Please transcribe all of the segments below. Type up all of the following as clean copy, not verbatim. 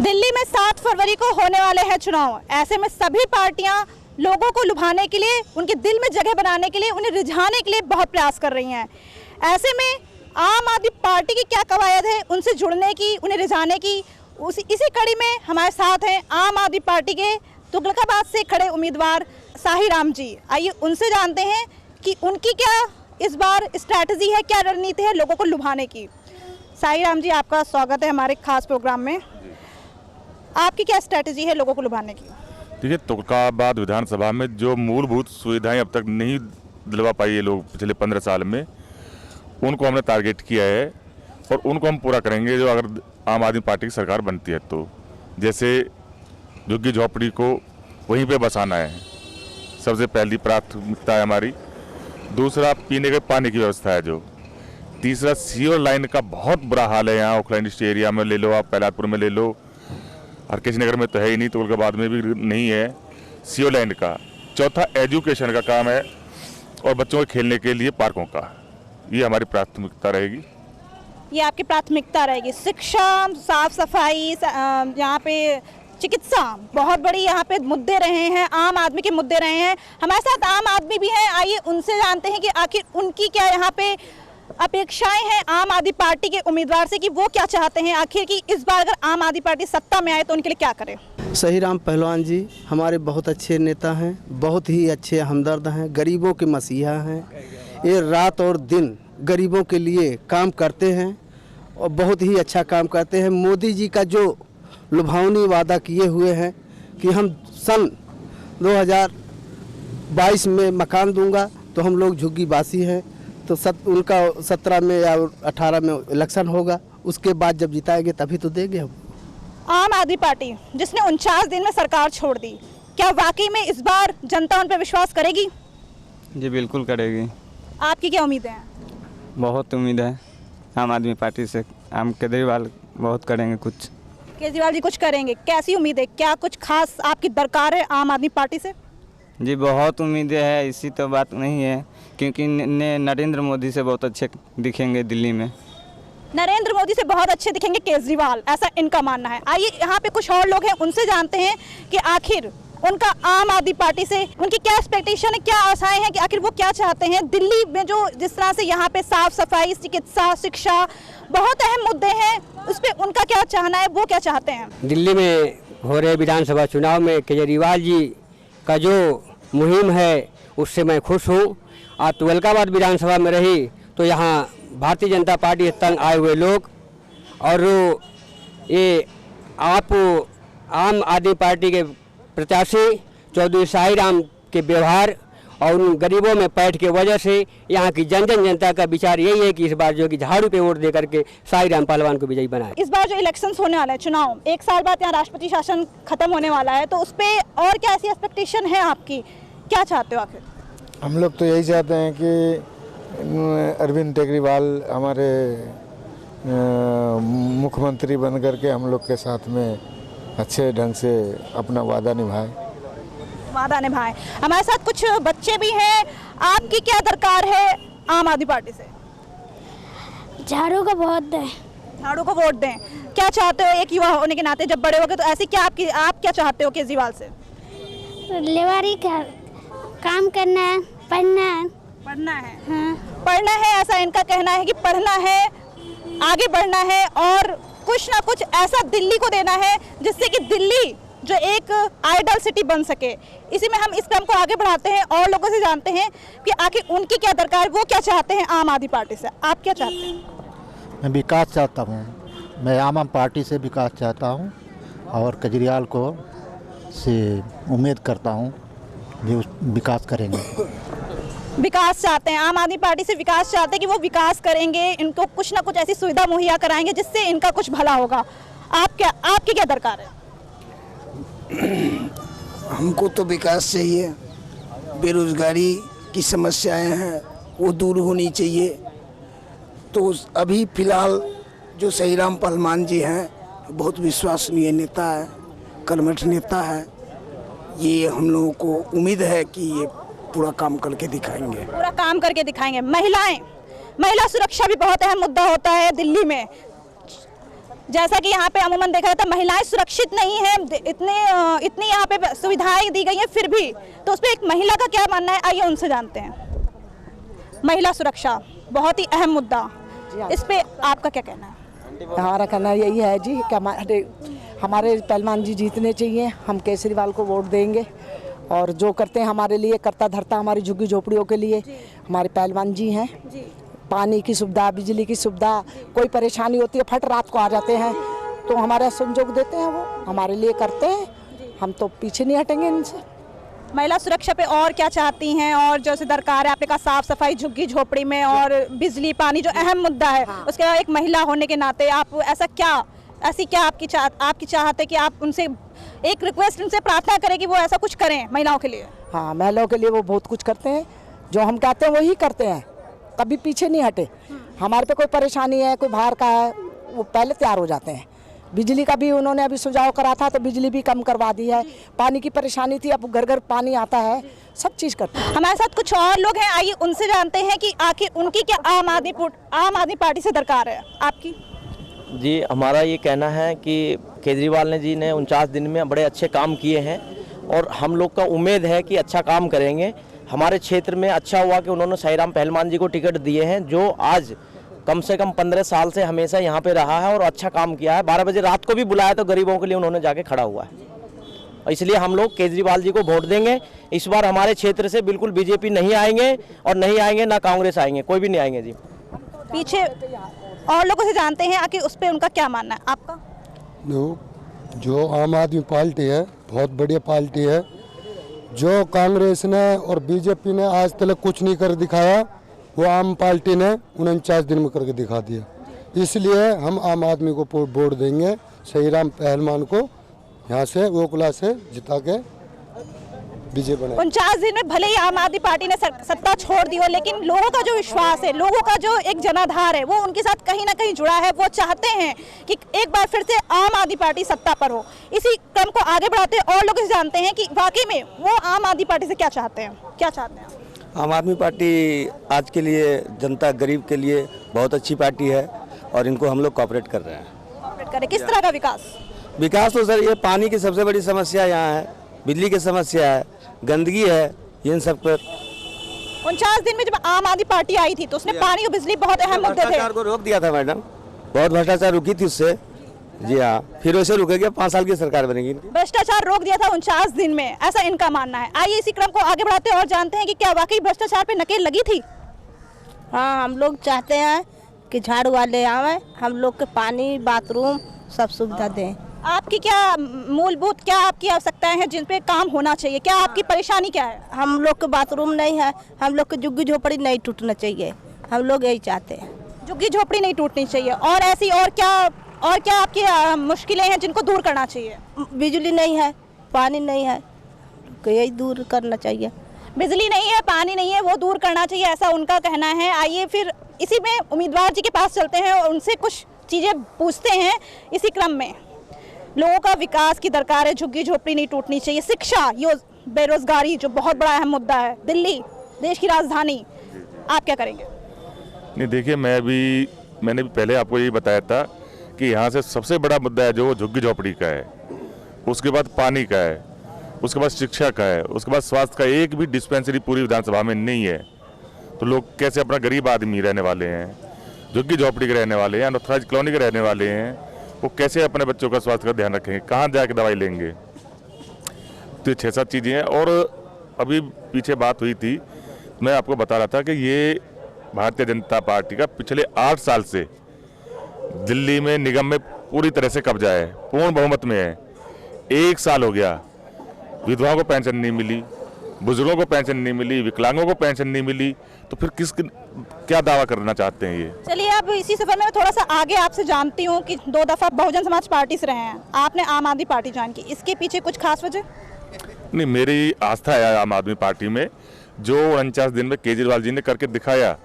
दिल्ली में 7 फरवरी को होने वाले हैं चुनाव। ऐसे में सभी पार्टियां लोगों को लुभाने के लिए, उनके दिल में जगह बनाने के लिए, उन्हें रिझाने के लिए बहुत प्रयास कर रही हैं। ऐसे में आम आदमी पार्टी की क्या कवायद है उनसे जुड़ने की, उन्हें रिझाने की, इसी कड़ी में हमारे साथ हैं आम आदमी पार्टी के तुगलकाबाद से खड़े उम्मीदवार साहिराम जी। आइए उनसे जानते हैं कि उनकी क्या इस बार स्ट्रैटेजी है, क्या रणनीति है लोगों को लुभाने की। साहिराम जी, आपका स्वागत है हमारे खास प्रोग्राम में। आपकी क्या स्ट्रैटेजी है लोगों को लुभाने की? देखिए, तुगलकाबाद विधानसभा में जो मूलभूत सुविधाएं अब तक नहीं दिलवा पाई ये लोग पिछले 15 साल में, उनको हमने टारगेट किया है और उनको हम पूरा करेंगे जो अगर आम आदमी पार्टी की सरकार बनती है तो। जैसे झुग्गी झोपड़ी को वहीं पे बसाना है, सबसे पहली प्राथमिकता है हमारी। दूसरा, पीने के पानी की व्यवस्था है जो। तीसरा, सीवर लाइन का बहुत बुरा हाल है यहाँ ओखला इंडस्ट्री एरिया में ले लो, आप पहलादपुर में ले लो, हरकिश नगर में तो है ही नहीं, तुगलकाबाद में भी नहीं है सीवर लाइन का। चौथा, एजुकेशन का काम है और बच्चों के खेलने के लिए पार्कों का। ये हमारी प्राथमिकता रहेगी। ये आपकी प्राथमिकता रहेगी। शिक्षा, साफ सफाई, यहाँ पे चिकित्सा, बहुत बड़ी यहाँ पे मुद्दे रहे हैं, आम आदमी के मुद्दे रहे हैं। हमारे साथ आम आदमी भी हैं, आइए उनसे जानते हैं कि आखिर उनकी क्या यहाँ पे अपेक्षाएं हैं आम आदमी पार्टी के उम्मीदवार से, कि वो क्या चाहते हैं आखिर कि इस बार अगर आम आदमी पार्टी सत्ता में आए तो उनके लिए क्या करे। साहिराम पहलवान जी हमारे बहुत अच्छे नेता हैं, बहुत ही अच्छे हमदर्द हैं, गरीबों के मसीहा हैं। ये रात और दिन गरीबों के लिए काम करते हैं और बहुत ही अच्छा काम करते हैं। मोदी जी का जो लुभावनी वादा किए हुए हैं कि हम सन 2022 में मकान दूंगा, तो हम लोग झुग्गी वासी हैं, तो उनका 17 में या 18 में इलेक्शन होगा, उसके बाद जब जिताएंगे तभी तो देंगे हम। आम आदमी पार्टी जिसने 49 दिन में सरकार छोड़ दी, क्या वाकई में इस बार जनता उन पर विश्वास करेगी? जी बिल्कुल करेगी। आपकी क्या उम्मीदें हैं? बहुत उम्मीद है आम आदमी पार्टी से। आम केजरीवाल बहुत करेंगे कुछ। केजरीवाल जी कुछ करेंगे, कैसी उम्मीद है? क्या कुछ खास आपकी दरकार है आम आदमी पार्टी से? जी बहुत उम्मीदें है, इसी तो बात नहीं है, क्योंकि नरेंद्र मोदी से बहुत अच्छे दिखेंगे दिल्ली में। नरेंद्र मोदी से बहुत अच्छे दिखेंगे केजरीवाल, ऐसा इनका मानना है। आइए यहाँ पे कुछ और लोग हैं, उनसे जानते हैं कि आखिर उनका आम आदमी पार्टी से उनकी क्या एक्सपेक्टेशन है, क्या आशाएं हैं, कि आखिर वो क्या चाहते हैं दिल्ली में। जो जिस तरह से यहाँ पे साफ सफाई, चिकित्सा, शिक्षा, बहुत अहम मुद्दे हैं, उस पर उनका क्या चाहना है, वो क्या चाहते हैं। दिल्ली में हो रहे विधानसभा चुनाव में केजरीवाल जी का जो मुहिम है उससे मैं खुश हूँ। आज तुगलकाबाद विधानसभा में रही तो यहाँ भारतीय जनता पार्टी से तंग आए हुए लोग और ये आप आम आदमी पार्टी के प्रत्याशी चौधरी साहिराम के व्यवहार और उन गरीबों में पैठ के वजह से यहाँ की जनता का विचार यही है कि इस बार जो कि झाड़ू पे वोट दे करके साहिराम पहलवान को विजयी बनाए। इस बार जो इलेक्शंस होने वाला है, चुनाव, 1 साल बाद यहाँ राष्ट्रपति शासन खत्म होने वाला है, तो उस पर और क्या ऐसी एक्सपेक्टेशन है आपकी, क्या चाहते हो आखिर? हम लोग तो यही चाहते हैं कि अरविंद केजरीवाल हमारे मुख्यमंत्री बन करके हम लोग के साथ में अच्छे ढंग से अपना वादा निभाए। हमारे साथ कुछ बच्चे भी हैं, आपकी क्या दरकार है आम आदमी पार्टी से? झाड़ू को वोट दें। झाड़ू को वोट दें। क्या चाहते हो एक युवा होने के नाते, जब बड़े हो गए तो ऐसी क्या आप क्या चाहते हो केजरीवाल से? लेबारी का काम करना है, पढ़ना है। पढ़ना है, हाँ। पढ़ना है, ऐसा इनका कहना है कि पढ़ना है, आगे बढ़ना है और कुछ ना कुछ ऐसा दिल्ली को देना है जिससे कि दिल्ली जो एक आइडल सिटी बन सके। इसी में हम इस क्रम को आगे बढ़ाते हैं और लोगों से जानते हैं कि आखिर उनकी क्या दरकार, वो क्या चाहते हैं आम आदमी पार्टी से। आप क्या चाहते हैं? मैं विकास चाहता हूँ, मैं आम आदमी पार्टी से विकास चाहता हूँ और केजरीवाल को से उम्मीद करता हूँ जो विकास करेंगे। विकास चाहते हैं, आम आदमी पार्टी से विकास चाहते हैं कि वो विकास करेंगे, इनको कुछ ना कुछ ऐसी सुविधा मुहैया कराएंगे जिससे इनका कुछ भला होगा। आपकी क्या दरकार है? हमको तो विकास चाहिए, बेरोजगारी की समस्याएं हैं वो दूर होनी चाहिए। तो अभी फिलहाल जो साहिराम पहलवान जी हैं बहुत विश्वसनीय नेता है, कर्मठ नेता है। ये हम लोगों को उम्मीद है कि ये पूरा काम करके दिखाएंगे। महिला सुरक्षा भी बहुत अहम मुद्दा होता है दिल्ली में। जैसा कि यहाँ पे अमूमन देखा जाता है महिलाएं सुरक्षित नहीं है, इतनी यहाँ पे सुविधाएं दी गई हैं, फिर भी तो उस पर एक महिला का क्या मानना है, आइए उनसे जानते हैं। महिला सुरक्षा बहुत ही अहम मुद्दा, इस पे आपका क्या कहना है? हमारा कहना यही है जी कि हमारे पहलवान जी जीतने चाहिए, हम केजरीवाल को वोट देंगे और जो करते हैं हमारे लिए करता धरता, हमारी झुग्गी झोपड़ियों के लिए हमारे पहलवान जी हैं। पानी की सुविधा, बिजली की सुविधा, कोई परेशानी होती है फट रात को आ जाते हैं तो हमारा सहयोग देते हैं, वो हमारे लिए करते हैं, हम तो पीछे नहीं हटेंगे इनसे। महिला सुरक्षा पे और क्या चाहती हैं? और जैसे दरकार है आपने कहा साफ सफाई झुग्गी झोपड़ी में और बिजली पानी जो अहम मुद्दा है, उसके अलावा एक महिला होने के नाते आप ऐसी क्या आपकी चाहत है कि आप उनसे एक रिक्वेस्ट उनसे प्रार्थना करें कि वो ऐसा कुछ करें महिलाओं के लिए? हाँ, महिलाओं के लिए वो बहुत कुछ करते हैं, जो हम कहते हैं वही करते हैं, कभी पीछे नहीं हटे। हमारे पे कोई परेशानी है, कोई बाहर का है, वो पहले तैयार हो जाते हैं। बिजली का भी उन्होंने अभी सुझाव करा था तो बिजली भी कम करवा दी है। पानी की परेशानी थी, अब घर घर पानी आता है, सब चीज़ करते हैं। हमारे साथ कुछ और लोग हैं, आइए उनसे जानते हैं कि आखिर उनकी क्या आम आदमी पार्टी से दरकार है। आपकी? जी, हमारा ये कहना है कि केजरीवाल जी ने 49 दिन में बड़े अच्छे काम किए हैं और हम लोग का उम्मीद है कि अच्छा काम करेंगे। हमारे क्षेत्र में अच्छा हुआ कि उन्होंने साईराम पहलवान जी को टिकट दिए हैं, जो आज कम से कम 15 साल से हमेशा यहाँ पे रहा है और अच्छा काम किया है। 12 बजे रात को भी बुलाया तो गरीबों के लिए उन्होंने जाके खड़ा हुआ है। इसलिए हम लोग केजरीवाल जी को वोट देंगे। इस बार हमारे क्षेत्र से बिल्कुल बीजेपी नहीं आएंगे और नहीं आएंगे ना कांग्रेस आएंगे, कोई भी नहीं आएंगे जी। पीछे और लोगों से जानते हैं आखिर उस पर उनका क्या मानना है। आपका? जो आम आदमी पार्टी है बहुत बढ़िया पार्टी है। जो कांग्रेस ने और बीजेपी ने आज तक कुछ नहीं कर दिखाया, वो आम पार्टी ने 49 दिन में करके दिखा दिया। इसलिए हम आम आदमी को वोट देंगे, साईराम पहलवान को यहाँ से ओखला से जिता के विजय बनाए। 49 दिन में भले ही आम आदमी पार्टी ने सत्ता छोड़ दी हो, लेकिन लोगों का जो विश्वास है, लोगों का जो एक जनाधार है, वो उनके साथ कहीं ना कहीं जुड़ा है। वो चाहते हैं कि एक बार फिर से आम आदमी पार्टी सत्ता पर हो। इसी क्रम को आगे बढ़ाते हैं और लोग जानते हैं कि वाकई में वो आम आदमी पार्टी से क्या चाहते हैं। क्या चाहते हैं? आम आदमी पार्टी आज के लिए जनता गरीब के लिए बहुत अच्छी पार्टी है और इनको हम लोग कोऑपरेट कर रहे हैं। कोऑपरेट करें किस तरह का विकास? तो सर ये पानी की सबसे बड़ी समस्या यहाँ है, बिजली की समस्या है, गंदगी है, इन सब पर 49 दिन में जब आम आदमी पार्टी आई थी तो उसने पानी और बिजली बहुत अहम मुद्दे थे। भ्रष्टाचार को रोक दिया था मैडम, बहुत भ्रष्टाचार रुकी थी उससे। जी हाँ, फिर वैसे रुकेगी, 5 साल की सरकार बनेगी। भ्रष्टाचार रोक दिया था 49 दिन में, ऐसा इनका मानना है। आइए इसी क्रम को आगे बढ़ाते हैं और जानते हैं कि क्या वाकई भ्रष्टाचार पे नकेल लगी थी। हाँ, हम लोग चाहते हैं कि झाड़ू वाले आवे, हम लोग के पानी बाथरूम सब सुविधा दें। आपकी क्या मूलभूत क्या आपकी आवश्यकताएं हैं जिन पे काम होना चाहिए? क्या आपकी परेशानी क्या है? हम लोग के बाथरूम नहीं है, हम लोग के झुग्गी झोपड़ी नहीं टूटना चाहिए, हम लोग यही चाहते हैं। झुग्गी झोपड़ी नहीं टूटनी चाहिए और ऐसी और क्या आपकी मुश्किलें हैं जिनको दूर करना चाहिए? बिजली नहीं है, पानी नहीं है, यही दूर करना चाहिए। बिजली नहीं है, पानी नहीं है, वो दूर करना चाहिए, ऐसा उनका कहना है। आइए फिर इसी में उम्मीदवार जी के पास चलते हैं और उनसे कुछ चीज़ें पूछते हैं। इसी क्रम में लोगों का विकास की दरकार है, झुग्गी झोपड़ी नहीं टूटनी चाहिए, शिक्षा, ये बेरोजगारी जो बहुत बड़ा अहम मुद्दा है, दिल्ली देश की राजधानी, आप क्या करेंगे? नहीं देखिए, मैंने भी पहले आपको यही बताया था कि यहाँ से सबसे बड़ा मुद्दा है जो वो झुग्गी झोपड़ी का है, उसके बाद पानी का है, उसके बाद शिक्षा का है, उसके बाद स्वास्थ्य का। एक भी डिस्पेंसरी पूरी विधानसभा में नहीं है, तो लोग कैसे अपना गरीब आदमी रहने वाले हैं, झुग्गी झोपड़ी के रहने वाले हैं, अनऑथराइज्ड कॉलोनी के रहने वाले हैं, वो कैसे अपने बच्चों का स्वास्थ्य का ध्यान रखेंगे, कहाँ जाके दवाई लेंगे? तो 6-7 चीज़ें हैं। और अभी पीछे बात हुई थी, मैं आपको बता रहा था कि ये भारतीय जनता पार्टी का पिछले 8 साल से दिल्ली में निगम में पूरी तरह से कब्जा है, पूर्ण बहुमत में है। 1 साल हो गया, विधवाओं को पेंशन नहीं मिली, बुजुर्गों को पेंशन नहीं मिली, विकलांगों को पेंशन नहीं मिली, तो फिर क्या दावा करना चाहते हैं ये? चलिए अब इसी सफर में थोड़ा सा आगे आपसे जानती हूँ कि 2 दफा बहुजन समाज पार्टी से रहे हैं, आपने आम आदमी पार्टी ज्वाइन की, इसके पीछे कुछ खास वजह? नहीं, मेरी आस्था है आम आदमी पार्टी में। जो 49 दिन में केजरीवाल जी ने करके दिखाया,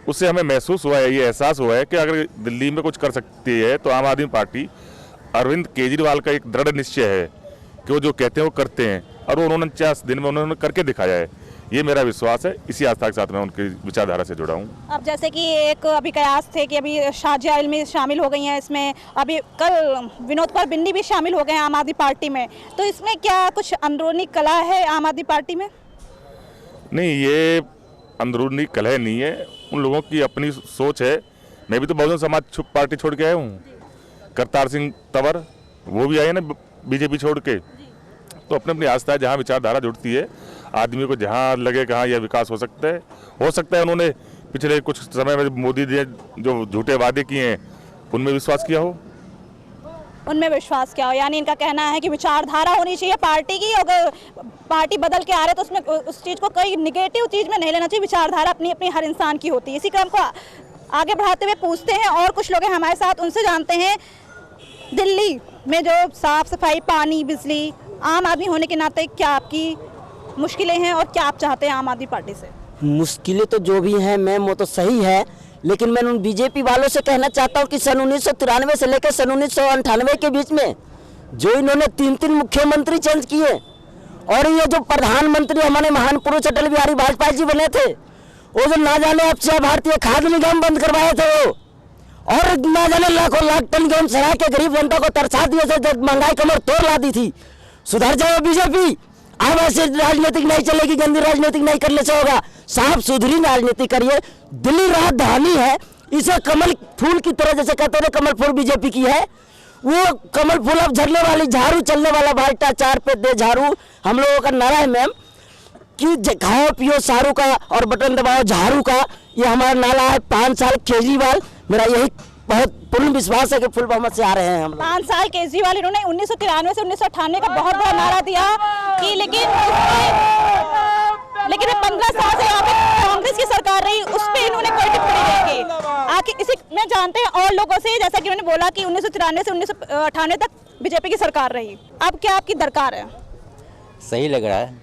उससे हमें महसूस हुआ है, ये एहसास हुआ है कि अगर दिल्ली में कुछ कर सकती है तो आम आदमी पार्टी, अरविंद केजरीवाल का एक दृढ़ निश्चय है कि वो जो कहते हैं वो करते हैं, और वो 49 दिन में उन्होंने करके दिखाया है। ये मेरा विश्वास है। इसी आस्था के साथ मैं उनकी विचारधारा से जुड़ा हूँ। अब जैसे कि एक अभी कयास थे कि अभी शाजिया इल्मी शामिल हो गई हैं इसमें, अभी कल विनोद कौर बिन्नी भी शामिल हो गए हैं आम आदमी पार्टी में, तो इसमें क्या कुछ अंदरूनी कलह है आम आदमी पार्टी में? नहीं, ये अंदरूनी कलह नहीं है, उन लोगों की अपनी सोच है। मैं भी तो बहुजन समाज पार्टी छोड़ के आया हूँ। करतार सिंह तंवर वो भी आए ना बीजेपी छोड़ के, तो अपनी अपनी आस्था है। जहाँ विचारधारा जुड़ती है आदमी को, जहाँ लगे कि हाँ यह विकास हो सकता है। उन्होंने पिछले कुछ समय में मोदी ने जो झूठे वादे किए हैं उनमें विश्वास किया हो। यानी इनका कहना है कि विचारधारा होनी चाहिए पार्टी की, अगर पार्टी बदल के आ रहे तो उसमें उस चीज़ को कई निगेटिव चीज़ में नहीं लेना चाहिए। विचारधारा अपनी अपनी हर इंसान की होती है। इसी क्रम को आगे बढ़ाते हुए पूछते हैं, और कुछ लोग हैं हमारे साथ, उनसे जानते हैं दिल्ली में जो साफ सफाई, पानी, बिजली, आम आदमी होने के नाते क्या आपकी मुश्किलें हैं और क्या आप चाहते हैं आम आदमी पार्टी से? मुश्किलें तो जो भी हैं मैम वो तो सही है, लेकिन मैं उन बीजेपी वालों से कहना चाहता हूं कि सन 1993 से लेकर सन 1998 के बीच में जो इन्होंने 3 मुख्यमंत्री चेंज किए, और ये जो प्रधानमंत्री हमारे महान पुरुष अटल बिहारी वाजपेयी जी बने थे, वो जो ना जाने अक्षय भारतीय खाद्य निगम बंद करवाए थे वो, और ना जाने लाखों लाख टन गेहूं सरा के गरीब जनता को तरसा दिए थे, जब महंगाई कमर तोड़ ला दी थी। सुधर जाओ बीजेपी, अब ऐसे राजनीतिक नहीं चलेगी, गंदी राजनीतिक नहीं करने से होगा, साफ सुधरी राजनीति करिए। दिल्ली राजधानी है, इसे कमल फूल की तरह, जैसे कहते हैं कमल फूल बीजेपी की है, वो कमल फूल अब झड़ने वाली, झाड़ू चलने वाला, भ्रष्टाचार पे दे झाड़ू हम लोगों का नारा है मैम, कि खाओ पियो सारू का और बटन दबाओ झाड़ू का, ये हमारा नारा है। 5 साल केजरीवाल, मेरा यही बहुत पूर्ण विश्वास है कि फुल बहुमत से आ रहे हैं हम। 5 साल केजरीवाल, इन्होंने 1993 से 1998 का बहुत बड़ा नारा दिया कि लेकिन 15 साल से यहाँ पे कांग्रेस की सरकार रही, उस पर इन्होंने कोई टिप्पणी नहीं की। आखिर इसी में जानते हैं और लोगों से, जैसा कि उन्होंने बोला कि 1993 से 1998 तक बीजेपी की सरकार रही, अब क्या आपकी दरकार है? सही लग रहा है,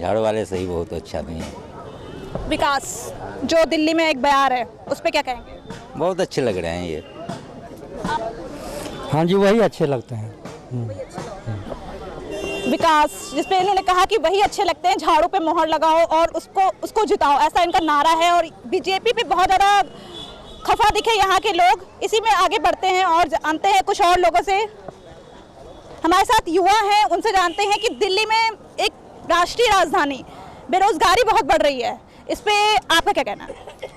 झाड़ू वाले सही, बहुत अच्छा नहीं है। विकास जो दिल्ली में एक बयार है, उस पर क्या कहेंगे? बहुत अच्छे लग रहे हैं ये। हाँ जी, वही अच्छे लगते हैं। विकास, जिसपे इन्होंने कहा कि वही अच्छे लगते हैं, झाड़ू पे मोहर लगाओ और उसको जिताओ, ऐसा इनका नारा है। और बीजेपी पे बहुत ज़्यादा खफा दिखे यहाँ के लोग। इसी में आगे बढ़ते हैं और जानते हैं कुछ और लोगों से। हमारे साथ युवा हैं, उनसे जानते हैं कि दिल्ली में एक राष्ट्रीय राजधानी, बेरोजगारी बहुत बढ़ रही है, इस पे आपका क्या कहना है?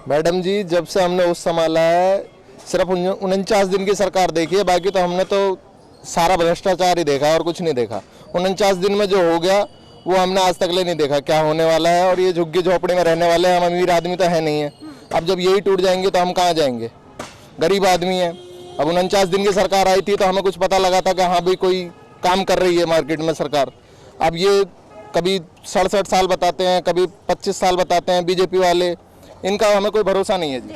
मैडम जी, जब से हमने उस संभाला है, सिर्फ 49 दिन की सरकार देखी है, बाकी तो हमने तो सारा भ्रष्टाचार ही देखा और कुछ नहीं देखा। 49 दिन में जो हो गया वो हमने आज तक ले नहीं देखा क्या होने वाला है। और ये झुग्गी झोपड़ी में रहने वाले हैं, हम अमीर आदमी तो है नहीं है। अब जब यही टूट जाएंगे तो हम कहाँ जाएंगे, गरीब आदमी है। अब 49 दिन की सरकार आई थी तो हमें कुछ पता लगा था कि हाँ भाई कोई काम कर रही है मार्केट में सरकार। अब ये कभी 67 साल बताते हैं, कभी 25 साल बताते हैं बीजेपी वाले, इनका हमें कोई भरोसा नहीं है जी।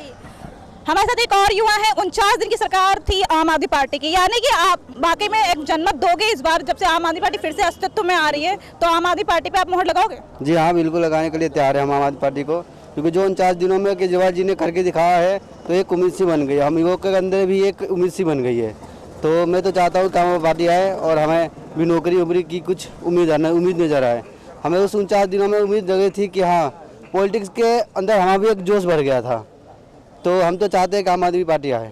हमारे साथ एक और युवा है, 49 दिन की सरकार थी आम आदमी पार्टी की, यानी कि आप वाकई में एक जनमत दोगे इस बार, जब से आम आदमी पार्टी फिर से अस्तित्व में आ रही है, तो आम आदमी पार्टी पे आप मोहर लगाओगे? जी हाँ, बिल्कुल लगाने के लिए तैयार है हम आम आदमी पार्टी को, क्योंकि जो 49 दिनों में केजरीवाल जी ने करके दिखाया है, तो एक उम्मीद सी बन गई, हम युवकों के अंदर भी एक उम्मीद सी बन गई है। तो मैं तो चाहता हूँ कि आम पार्टी आए और हमें भी नौकरी उम्री की कुछ उम्मीद नजर आए। हमें उस 49 दिनों में उम्मीद लगी थी कि हाँ, पॉलिटिक्स के अंदर हमारा भी एक जोश भर गया था, तो हम तो चाहते हैं कि आम आदमी पार्टी आए।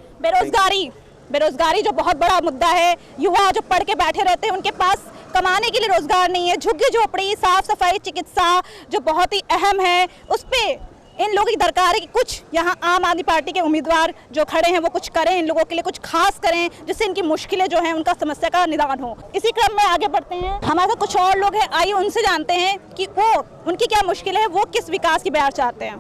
बेरोजगारी जो बहुत बड़ा मुद्दा है, युवा जो पढ़ के बैठे रहते हैं, उनके पास कमाने के लिए रोजगार नहीं है। झुग्गी झोपड़ी, साफ सफाई, चिकित्सा जो बहुत ही अहम है, उस पे इन लोगों की दरकार है कि कुछ यहाँ आम आदमी पार्टी के उम्मीदवार जो खड़े हैं वो कुछ करें, इन लोगों के लिए कुछ खास करें, जिससे इनकी मुश्किलें जो हैं उनका समस्या का निदान हो। इसी क्रम में आगे बढ़ते हैं, हमारे साथ कुछ और लोग हैं, आइए उनसे जानते हैं कि वो उनकी क्या मुश्किलें हैं, वो किस विकास की बयार चाहते हैं।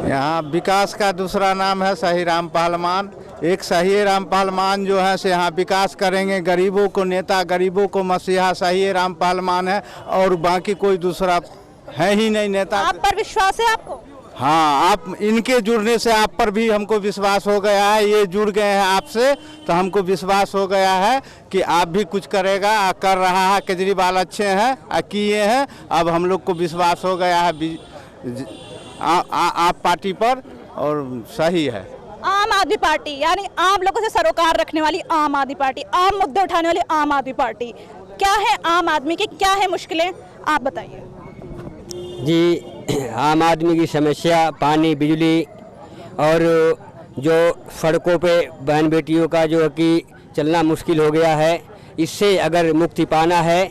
यहाँ विकास का दूसरा नाम है सही राम पालमान। एक सही राम पालमान जो है से यहाँ विकास करेंगे, गरीबों को नेता, गरीबों को मसीहा सही राम पालमान है, और बाकी कोई दूसरा है ही नहीं नेता। आप पर विश्वास है आपको? हाँ, आप इनके जुड़ने से आप पर भी हमको विश्वास हो गया है। ये जुड़ गए हैं आपसे तो हमको विश्वास हो गया है कि आप भी कुछ करेगा, कर रहा है। केजरीवाल अच्छे हैं, किए हैं, अब हम लोग को विश्वास हो गया है आप पार्टी पर, और सही है। आम आदमी पार्टी यानी आम लोगों से सरोकार रखने वाली आम आदमी पार्टी, आम मुद्दे उठाने वाली आम आदमी पार्टी, क्या है आम आदमी की, क्या है मुश्किलें, आप बताइए। जी, आम आदमी की समस्या पानी, बिजली और जो सड़कों पे बहन बेटियों का जो कि चलना मुश्किल हो गया है, इससे अगर मुक्ति पाना है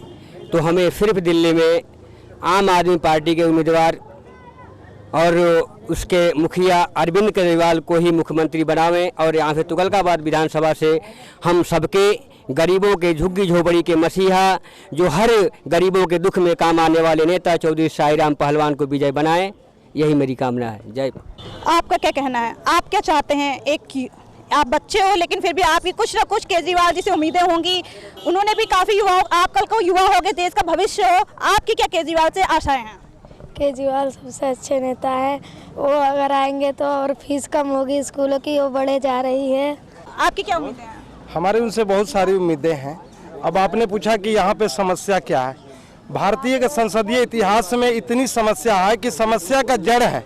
तो हमें सिर्फ दिल्ली में आम आदमी पार्टी के उम्मीदवार और उसके मुखिया अरविंद केजरीवाल को ही मुख्यमंत्री बनावें और यहाँ से तुगलकाबाद विधानसभा से हम सबके गरीबों के झुग्गी झोपड़ी के मसीहा, जो हर गरीबों के दुख में काम आने वाले नेता चौधरी साईराम पहलवान को विजय बनाएं, यही मेरी कामना है। जय। आपका क्या कहना है, आप क्या चाहते हैं? आप बच्चे हो लेकिन फिर भी आपकी कुछ ना कुछ केजरीवाल जी से उम्मीदें होंगी, उन्होंने भी काफ़ी युवा, आप कल को युवा होगे, देश का भविष्य हो, आपकी क्या केजरीवाल से आशाएं हैं? केजरीवाल सबसे अच्छे नेता है, वो अगर आएंगे तो और फीस कम होगी स्कूलों की, वो बढ़े जा रही है। आपकी क्या उम्मीदें हैं? हमारी उनसे बहुत सारी उम्मीदें हैं। अब आपने पूछा कि यहाँ पे समस्या क्या है। भारतीय संसदीय इतिहास में इतनी समस्या है कि समस्या का जड़ है।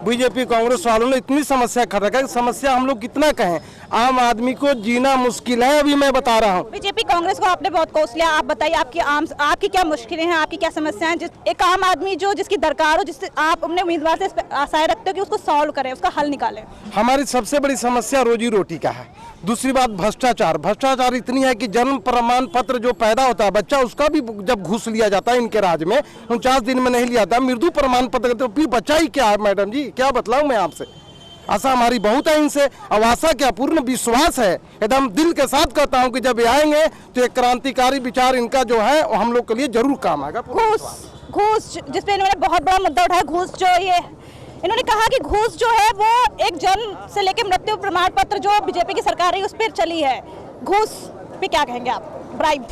बीजेपी कांग्रेस वालों ने इतनी समस्या खड़ा है, समस्या हम लोग कितना कहें, आम आदमी को जीना मुश्किल है। अभी मैं बता रहा हूँ, बीजेपी कांग्रेस को आपने बहुत कोस लिया, आप बताइए आपकी क्या मुश्किलें हैं, आपकी क्या समस्याएं, एक आम आदमी जिसकी दरकार हो, जिससे आप अपने उम्मीदवार से आशाएं रखते हो कि उसको सॉल्व करें, उसका हल निकालें। हमारी सबसे बड़ी समस्या रोजी रोटी का है। दूसरी बात भ्रष्टाचार इतनी है कि जन्म प्रमाण पत्र जो पैदा होता है बच्चा, उसका भी जब घूस लिया जाता है इनके राज में, 49 दिन में नहीं लिया था, मृत्यु प्रमाण पत्र, तो फिर बच्चा ही क्या है? मैडम जी क्या बतलाऊं मैं आपसे, आशा हमारी बहुत है इनसे। अब आशा क्या, पूर्ण विश्वास है, एकदम दिल के साथ कहता हूं कि जब ये आएंगे तो एक क्रांतिकारी विचार इनका जो है वो हम लोग के लिए जरूर काम आएगा। घूस जिसपे इन्होंने बहुत बड़ा मुद्दा उठाया, घूस जो ये इन्होंने कहा कि घूस जो है वो एक जन्म से लेकर मृत्यु प्रमाण पत्र जो बीजेपी की सरकार है उस पर चली है, घूस पे क्या कहेंगे आप? ब्राइब,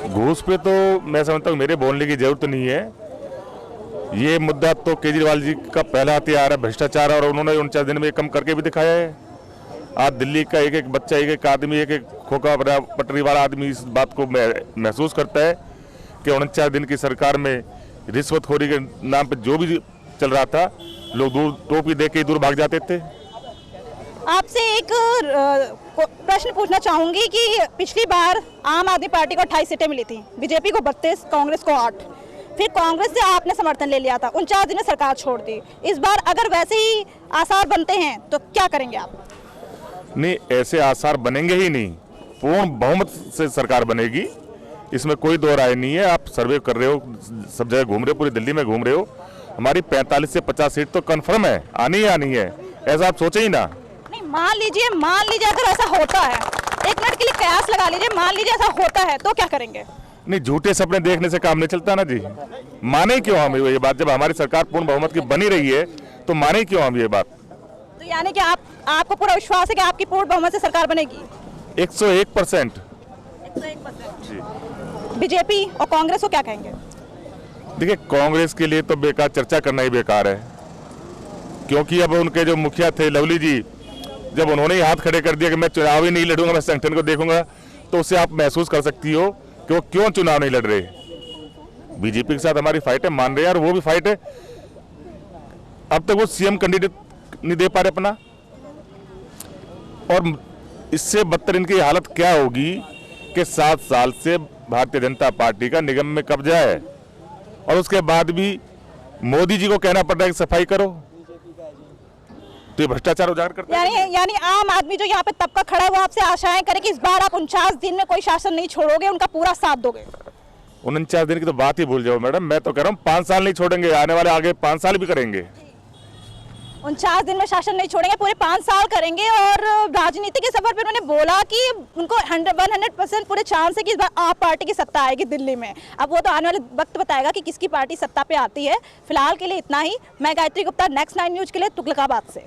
घूस पे तो मैं समझता हूँ मेरे बोलने की जरूरत नहीं है। ये मुद्दा तो केजरीवाल जी का पहला हथियार है भ्रष्टाचार, और उन्होंने 49 दिन में कम करके भी दिखाया है। आज दिल्ली का एक एक बच्चा, एक एक आदमी, एक एक खोखा पटरी वाला आदमी इस बात को महसूस करता है कि 49 दिन की सरकार में रिश्वतखोरी के नाम पे जो भी चल रहा था, लोग दूर टोपी दे के दूर भाग जाते थे। आपसे एक प्रश्न पूछना चाहूंगी कि पिछली बार आम आदमी पार्टी को 28 सीटें मिली थी, बीजेपी को 32, कांग्रेस को 8, फिर कांग्रेस से आपने समर्थन ले लिया था, 49 दिन में सरकार छोड़ दी। इस बार अगर वैसे ही आसार बनते हैं तो क्या करेंगे आप? नहीं, ऐसे आसार बनेंगे ही नहीं, पूर्ण बहुमत से सरकार बनेगी, इसमें कोई दो राय नहीं है। आप सर्वे कर रहे हो, सब जगह घूम रहे हो, पूरी दिल्ली में घूम रहे हो, हमारी 45 से 50 सीट तो कन्फर्म है, आनी ही आनी है, ऐसा आप सोचे ही ना। नहीं, मान लीजिए अगर ऐसा होता है, एक मिनट के लिए कयास लगा लीजिए, मान लीजिए ऐसा होता है तो क्या करेंगे? नहीं, झूठे सपने देखने से काम नहीं चलता ना जी। माने क्यों हम ये बात, जब हमारी सरकार पूर्ण बहुमत की बनी रही है तो माने क्यों हम ये बात? तो यानी कि आपको पूरा विश्वास है कि आपकी पूर्ण बहुमत से सरकार बनेगी? 101%। बीजेपी और कांग्रेस को क्या कहेंगे? देखिए, कांग्रेस के लिए तो बेकार चर्चा करना ही बेकार है, क्योंकि अब उनके जो मुखिया थे लवली जी, जब उन्होंने ही हाथ खड़े कर दिया कि मैं चुनाव ही नहीं लड़ूंगा, मैं संगठन को देखूंगा, तो उससे आप महसूस कर सकती हो कि वो क्यों चुनाव नहीं लड़ रहे। बीजेपी के साथ हमारी फाइट है, मान रहे हैं, और वो भी फाइट है। अब तक वो सीएम कैंडिडेट नहीं दे पा रहे अपना, और इससे बदतर इनकी हालत क्या होगी कि 7 साल से भारतीय जनता पार्टी का निगम में कब्जा है, और उसके बाद भी मोदी जी को कहना पड़ रहा है कि सफाई करो, तो ये भ्रष्टाचार उजागर करता है। यानी आम आदमी जो यहाँ पे तबका खड़ा है वो आपसे आशाएं करे कि इस बार आप 49 दिन में कोई शासन नहीं छोड़ोगे, उनका पूरा साथ दोगे। 49 दिन की तो बात ही भूल जाओ मैडम, मैं तो कह रहा हूँ 5 साल नहीं छोड़ेंगे, आने वाले आगे 5 साल भी करेंगे। 49 दिन में शासन नहीं छोड़ेंगे, पूरे 5 साल करेंगे। और राजनीति के सफर पे उन्होंने बोला कि उनको 100% पूरे चांस है कि इस बार आप पार्टी की सत्ता आएगी दिल्ली में। अब वो तो आने वाले वक्त बताएगा कि किसकी पार्टी सत्ता पे आती है। फिलहाल के लिए इतना ही। मैं गायत्री गुप्ता, नेक्स्ट 9 न्यूज के लिए तुगलकाबाद से।